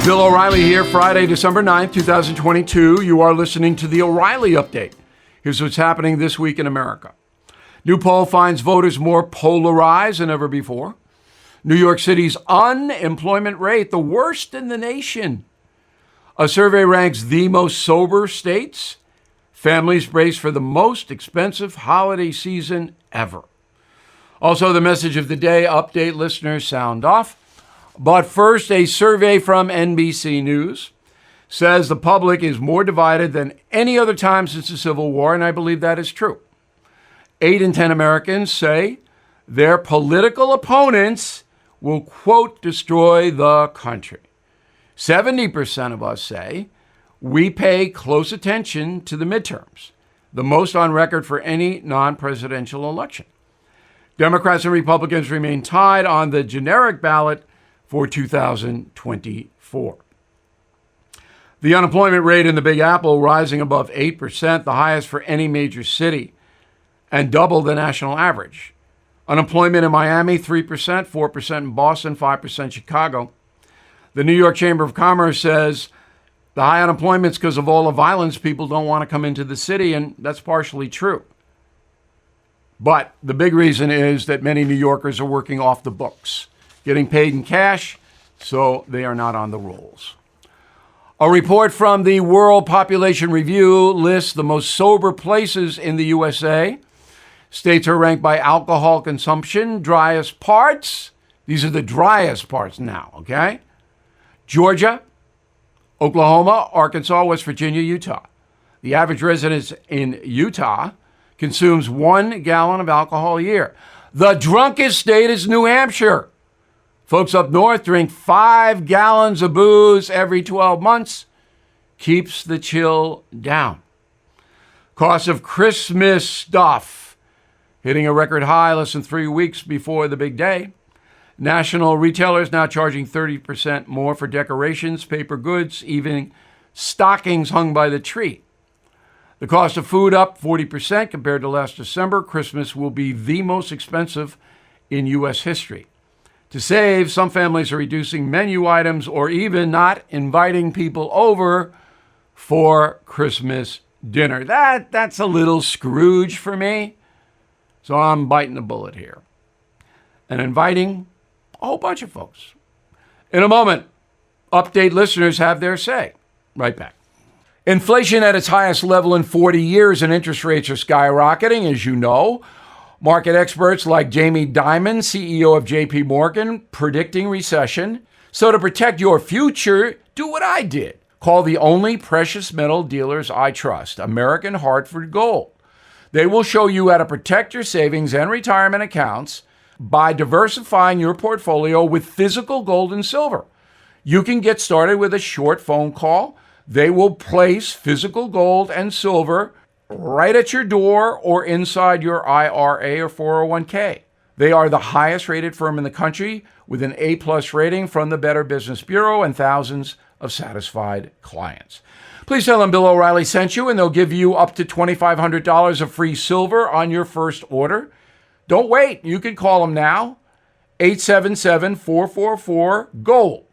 Bill O'Reilly here, Friday, December 9th, 2022. You are listening to the O'Reilly Update. Here's what's happening this week in America. New poll finds voters more polarized than ever before. New York City's unemployment rate, the worst in the nation. A survey ranks the most sober states. Families brace for the most expensive holiday season ever. Also, the message of the day, update listeners sound off. But first, a survey from NBC News says the public is more divided than any other time since the Civil War, and I believe that is true. 8 in 10 Americans say their political opponents will, quote, destroy the country. 70% of us say we pay close attention to the midterms, the most on record for any non-presidential election. Democrats and Republicans remain tied on the generic ballot for 2024. The unemployment rate in the Big Apple rising above 8%, the highest for any major city, and double the national average. Unemployment in Miami, 3%, 4% in Boston, 5% Chicago. The New York Chamber of Commerce says the high unemployment is because of all the violence. People don't want to come into the city, and that's partially true. But the big reason is that many New Yorkers are working off the books, getting paid in cash, so they are not on the rolls. A report from the World Population Review lists the most sober places in the USA. States are ranked by alcohol consumption, driest parts. These are the driest parts now, okay? Georgia, Oklahoma, Arkansas, West Virginia, Utah. The average resident in Utah consumes 1 gallon of alcohol a year. The drunkest state is New Hampshire. Folks up north drink 5 gallons of booze every 12 months. Keeps the chill down. Cost of Christmas stuff hitting a record high less than 3 weeks before the big day. National retailers now charging 30% more for decorations, paper goods, even stockings hung by the tree. The cost of food up 40% compared to last December. Christmas will be the most expensive in U.S. history. To save, some families are reducing menu items or even not inviting people over for Christmas dinner. That's a little Scrooge for me, so I'm biting the bullet here and inviting a whole bunch of folks. In a moment, update listeners have their say. Right back. Inflation at its highest level in 40 years and interest rates are skyrocketing, as you know. Market experts like Jamie Dimon, CEO of JP Morgan, predicting recession. So to protect your future, do what I did. Call the only precious metal dealers I trust, American Hartford Gold. They will show you how to protect your savings and retirement accounts by diversifying your portfolio with physical gold and silver. You can get started with a short phone call. They will place physical gold and silver right at your door or inside your IRA or 401k. They are the highest rated firm in the country with an A+ rating from the Better Business Bureau and thousands of satisfied clients. Please tell them Bill O'Reilly sent you, and they'll give you up to $2,500 of free silver on your first order. Don't wait. You can call them now. 877-444-GOLD.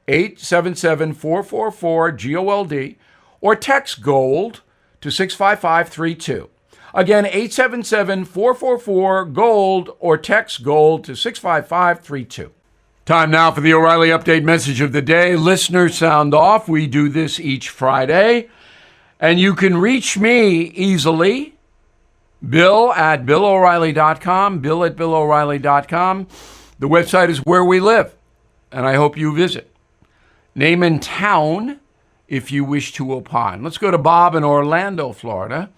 877-444-GOLD. Or text GOLD to 65532. Again, 877-444-GOLD or text GOLD to 65532. Time now for the O'Reilly Update message of the day. Listeners sound off. We do this each Friday. And you can reach me easily. Bill at BillO'Reilly.com. Bill at BillO'Reilly.com. The website is where we live, and I hope you visit. Name and town if you wish to opine. Let's go to Bob in Orlando, Florida.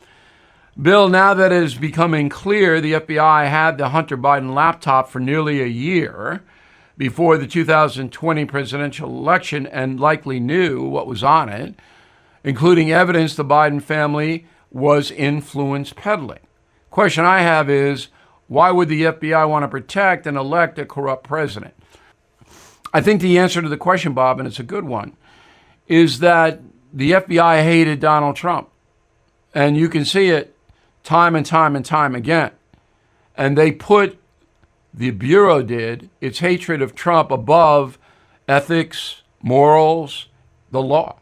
Bill, now that it is becoming clear the FBI had the Hunter Biden laptop for nearly a year before the 2020 presidential election and likely knew what was on it, including evidence the Biden family was influence peddling. Question I have is, why would the FBI want to protect and elect a corrupt president? I think the answer to the question, Bob, and it's a good one, is that the FBI hated Donald Trump. And you can see it time and time and time again. And the Bureau did, its hatred of Trump above ethics, morals, the law.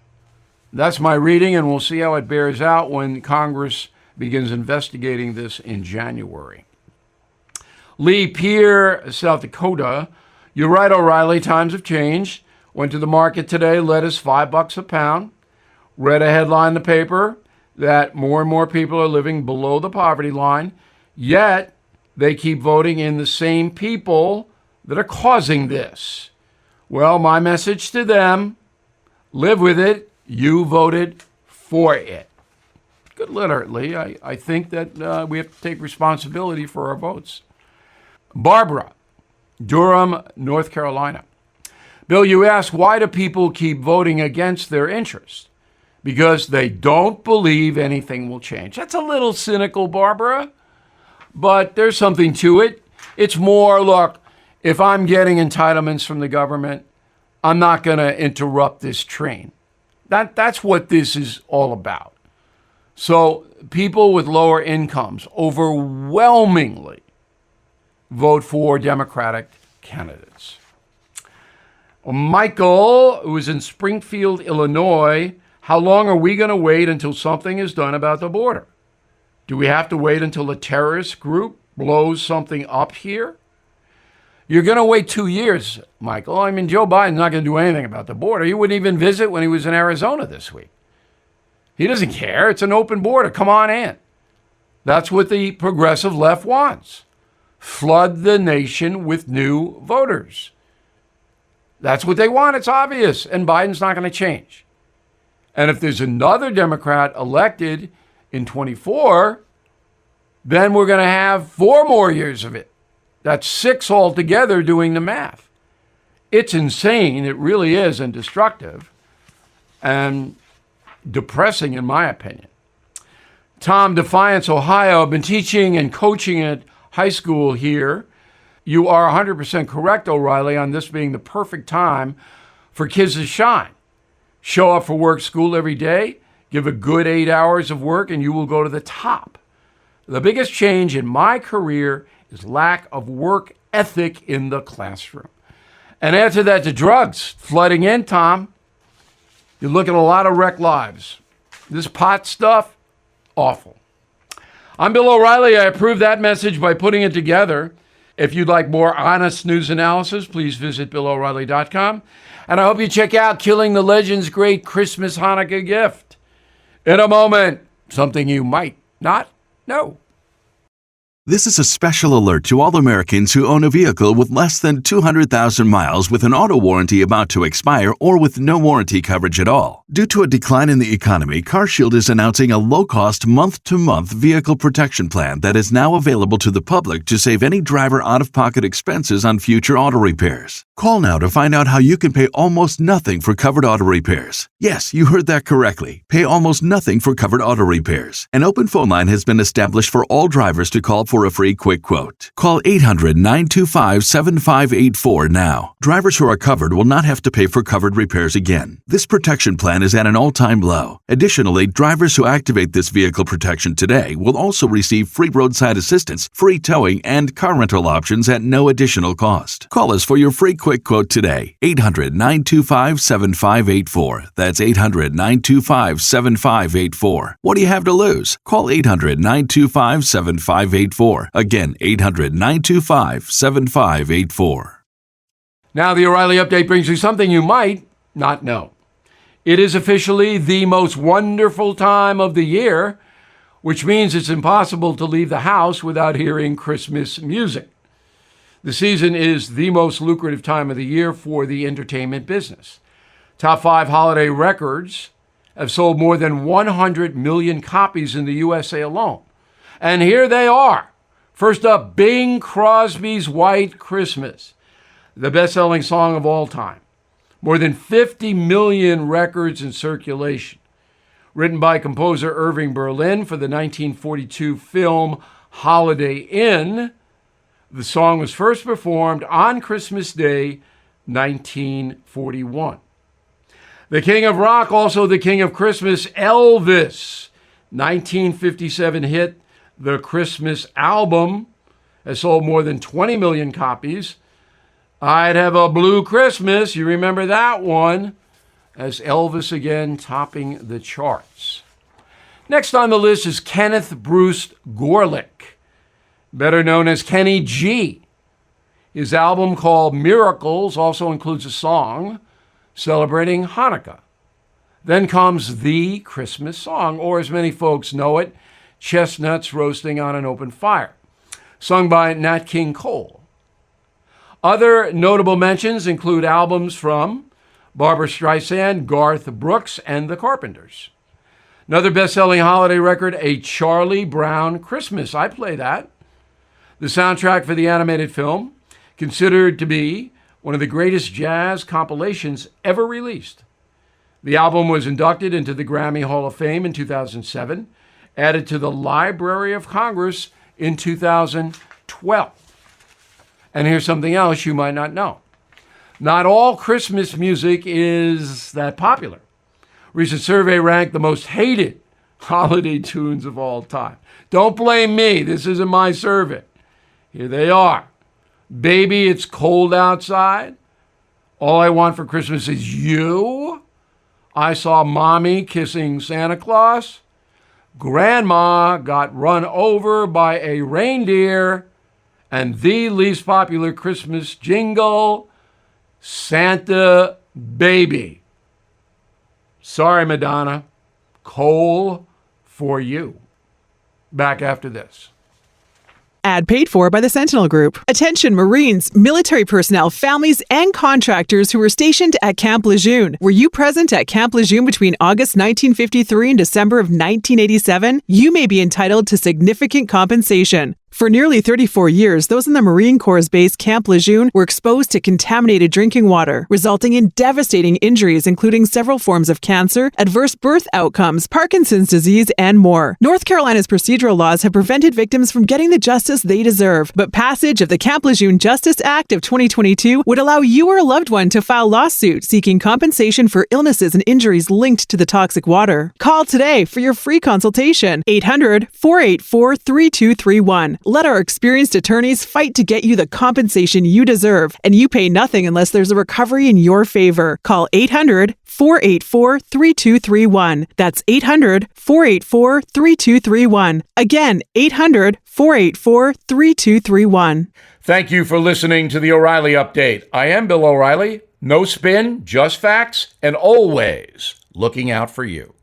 That's my reading, and we'll see how it bears out when Congress begins investigating this in January. Lee Pierre, South Dakota. You're right, O'Reilly. Times have changed. Went to the market today, lettuce $5 a pound. Read a headline in the paper that more and more people are living below the poverty line, yet they keep voting in the same people that are causing this. Well, my message to them, live with it. You voted for it. Good literally. I think that we have to take responsibility for our votes. Barbara, Durham, North Carolina. Bill, you ask, why do people keep voting against their interests? Because they don't believe anything will change. That's a little cynical, Barbara, but there's something to it. It's more, look, if I'm getting entitlements from the government, I'm not going to interrupt this train. That's what this is all about. So people with lower incomes overwhelmingly vote for Democratic candidates. Michael, who is in Springfield, Illinois, how long are we going to wait until something is done about the border? Do we have to wait until a terrorist group blows something up here? You're going to wait 2 years, Michael. I mean, Joe Biden's not going to do anything about the border. He wouldn't even visit when he was in Arizona this week. He doesn't care. It's an open border. Come on in. That's what the progressive left wants. Flood the nation with new voters. That's what they want. It's obvious. And Biden's not going to change. And if there's another Democrat elected in 24, then we're going to have 4 more years of it. That's 6 altogether doing the math. It's insane. It really is, and destructive and depressing, in my opinion. Tom, Defiance, Ohio. I've been teaching and coaching at high school here. You are 100% correct, O'Reilly, on this being the perfect time for kids to shine. Show up for work, school every day, give a good 8 hours of work, and you will go to the top. The biggest change in my career is lack of work ethic in the classroom. And add to that the drugs flooding in, Tom. You look at a lot of wrecked lives. This pot stuff, awful. I'm Bill O'Reilly. I approve that message by putting it together. If you'd like more honest news analysis, please visit BillO'Reilly.com. And I hope you check out Killing the Legend's great Christmas Hanukkah gift. In a moment, something you might not know. This is a special alert to all Americans who own a vehicle with less than 200,000 miles with an auto warranty about to expire or with no warranty coverage at all. Due to a decline in the economy, CarShield is announcing a low-cost month-to-month vehicle protection plan that is now available to the public to save any driver out-of-pocket expenses on future auto repairs. Call now to find out how you can pay almost nothing for covered auto repairs. Yes, you heard that correctly. Pay almost nothing for covered auto repairs. An open phone line has been established for all drivers to call for a free quick quote. Call 800-925-7584 now. Drivers who are covered will not have to pay for covered repairs again. This protection plan is at an all-time low. Additionally, drivers who activate this vehicle protection today will also receive free roadside assistance, free towing, and car rental options at no additional cost. Call us for your free quick quote today. 800-925-7584. That's 800-925-7584. What do you have to lose? Call 800-925-7584. Again, 800-925-7584. Now, the O'Reilly Update brings you something you might not know. It is officially the most wonderful time of the year, which means it's impossible to leave the house without hearing Christmas music. The season is the most lucrative time of the year for the entertainment business. Top 5 holiday records have sold more than 100 million copies in the USA alone. And here they are. First up, Bing Crosby's White Christmas, the best-selling song of all time. More than 50 million records in circulation. Written by composer Irving Berlin for the 1942 film Holiday Inn, the song was first performed on Christmas Day, 1941. The King of Rock, also the King of Christmas, Elvis, 1957 hit The Christmas Album, has sold more than 20 million copies. I'd Have a Blue Christmas. You remember that one? As Elvis again topping the charts. Next on the list is Kenneth Bruce Gorelick, better known as Kenny G. His album called Miracles also includes a song celebrating Hanukkah. Then comes the Christmas song, or as many folks know it, Chestnuts Roasting on an Open Fire, sung by Nat King Cole. Other notable mentions include albums from Barbra Streisand, Garth Brooks, and The Carpenters. Another best-selling holiday record, A Charlie Brown Christmas. I play that. The soundtrack for the animated film, considered to be one of the greatest jazz compilations ever released. The album was inducted into the Grammy Hall of Fame in 2007, added to the Library of Congress in 2012. And here's something else you might not know. Not all Christmas music is that popular. A recent survey ranked the most hated holiday tunes of all time. Don't blame me. This isn't my survey. Here they are. Baby, It's Cold Outside. All I Want for Christmas Is You. I Saw Mommy Kissing Santa Claus. Grandma Got Run Over by a Reindeer. And the least popular Christmas jingle, Santa Baby. Sorry, Madonna. Coal for you. Back after this. Ad paid for by the Sentinel Group. Attention Marines, military personnel, families, and contractors who were stationed at Camp Lejeune. Were you present at Camp Lejeune between August 1953 and December of 1987? You may be entitled to significant compensation. For nearly 34 years, those in the Marine Corps' base Camp Lejeune were exposed to contaminated drinking water, resulting in devastating injuries, including several forms of cancer, adverse birth outcomes, Parkinson's disease, and more. North Carolina's procedural laws have prevented victims from getting the justice they deserve, but passage of the Camp Lejeune Justice Act of 2022 would allow you or a loved one to file lawsuit seeking compensation for illnesses and injuries linked to the toxic water. Call today for your free consultation. 800-484-3231. Let our experienced attorneys fight to get you the compensation you deserve, and you pay nothing unless there's a recovery in your favor. Call 800-484-3231. That's 800-484-3231. Again, 800-484-3231. Thank you for listening to the O'Reilly Update. I am Bill O'Reilly. No spin, just facts, and always looking out for you.